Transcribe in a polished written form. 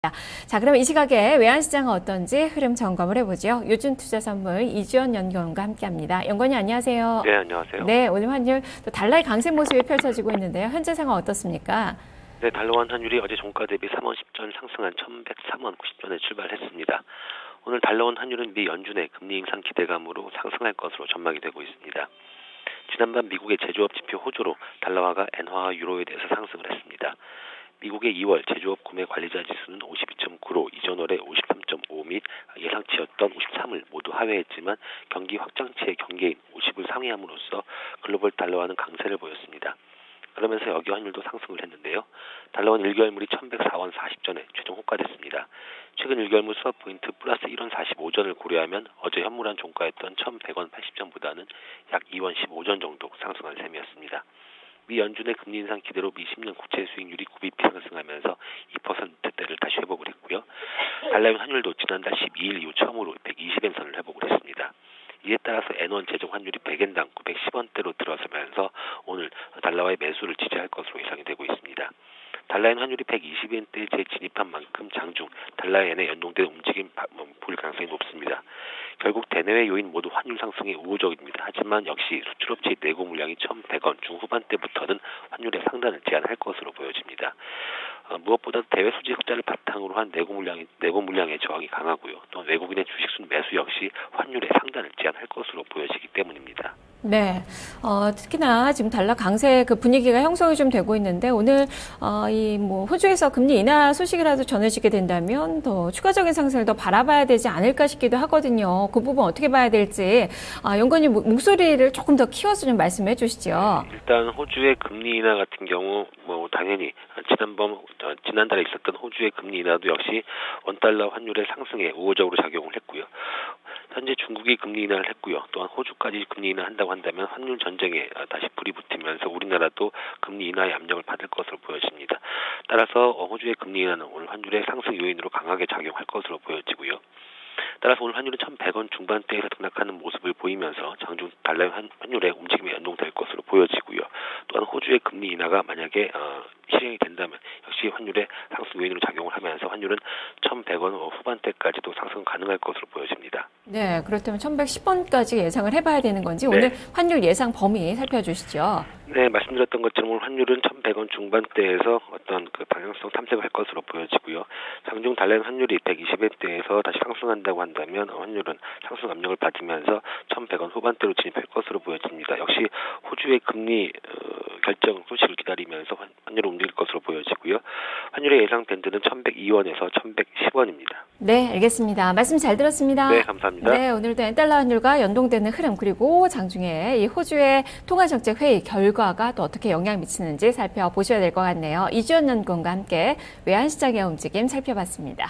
자, 그럼 이 시각에 외환시장은 어떤지 흐름 점검을 해보죠. 요즘투자선물 이주연 연구원과 함께합니다. 연구원님 안녕하세요. 네, 안녕하세요. 네, 오늘 환율 또 달러의 강세 모습이 펼쳐지고 있는데요. 현재 상황 어떻습니까? 네, 달러원 환율이 어제 종가 대비 3원 10전 상승한 1,103원 90전에 출발했습니다. 오늘 달러원 환율은 미 연준의 금리 인상 기대감으로 상승할 것으로 전망이 되고 있습니다. 지난밤 미국의 제조업 지표 호조로 달러화가 엔화와 유로에 대해서 상승을 했습니다. 미국의 2월 제조업 구매 관리자 지수는 52.9로 이전 월의 53.5 및 예상치였던 53을 모두 하회했지만 경기 확장치의 경계인 50을 상회함으로써 글로벌 달러화는 강세를 보였습니다. 그러면서 여기 환율도 상승을 했는데요. 달러원 1개월물이 1104원 40전에 최종 호가됐습니다. 최근 1개월물 수합 포인트 플러스 1원 45전을 고려하면 어제 현물한 종가였던 1100원 80전보다는 약 2원 15전 정도 상승한 셈이었습니다. 미 연준의 금리 인상 기대로 미 10년 국채 수익률이 9bp 상승하면서 2%대를 다시 회복을 했고요. 달러의 환율도 지난달 12일 이후 처음으로 120엔선을 회복을 했습니다. 이에 따라서 N1 제정 환율이 100엔당 910원대로 들어서면서 오늘 달러와의 매수를 지지할 것으로 예상이 되고 있습니다. 달러엔 환율이 120엔대에 재진입한 만큼 장중 달러엔에 연동된 움직임 볼 가능성이 높습니다. 결국 대내외 요인 모두 환율 상승에 우호적입니다. 하지만 역시 수출업체의 내고 물량이 1,100원 중후반대부터는 환율의 상단을 제한할 것으로 보여집니다. 무엇보다 대외 수지 흑자를 바탕으로 한 내고 물량의 저항이 강하고요. 또 외국인의 주식순 매수 역시 환율의 상단을 제한할 것으로 보여지기 때문입니다. 네, 특히나 지금 달러 강세 그 분위기가 형성이 좀 되고 있는데 오늘 호주에서 금리 인하 소식이라도 전해지게 된다면 더 추가적인 상승을 더 바라봐야 되지 않을까 싶기도 하거든요. 그 부분 어떻게 봐야 될지 연구원님 목소리를 조금 더 키워서 좀 말씀해 주시죠. 일단 호주의 금리 인하 같은 경우 당연히 지난달에 있었던 호주의 금리 인하도 역시 원달러 환율의 상승에 우호적으로 작용을 했고요. 현재 중국이 금리 인하를 했고요. 또한 호주까지 금리 인하한다고 한다면 환율 전쟁에 다시 불이 붙으면서 우리나라도 금리 인하의 압력을 받을 것으로 보여집니다. 따라서 호주의 금리 인하는 오늘 환율의 상승 요인으로 강하게 작용할 것으로 보여지고요. 따라서 오늘 환율은 1,100원 중반대에서 등락하는 모습을 보이면서 장중 달러의 환율의 움직임에 연동될 것으로 보여지고요. 또한 호주의 금리 인하가 만약에 실행이 된다면 역시 환율의 상승 요인으로 작용을 하면서 환율은 1,100원 후반대까지도 상승 가능할 것으로 보여집니다. 네, 그렇다면 1,110원까지 예상을 해봐야 되는 건지 네. 오늘 환율 예상 범위 살펴주시죠. 네, 말씀드렸던 것처럼 오늘 환율은 1,100원 중반대에서 어떤 그 방향성 탐색을 할 것으로 보여지고요. 장중 달러 환율이 120엔대에서 다시 상승한다고 한다면 환율은 상승 압력을 받으면서 1,100원 후반대로 진입할 것으로 보여집니다. 역시 호주의 금리 결정 소식을 기다리면서 환율이 움직일 것으로 보여지고요. 환율의 예상 밴드는 1,102원에서 1,110원입니다. 네, 알겠습니다. 말씀 잘 들었습니다. 네, 감사합니다. 네, 오늘도 엔달러 환율과 연동되는 흐름 그리고 장중에 이 호주의 통화정책회의 결과가 또 어떻게 영향 미치는지 살펴보셔야 될 것 같네요. 이주연 연구원과 함께 외환시장의 움직임 살펴봤습니다.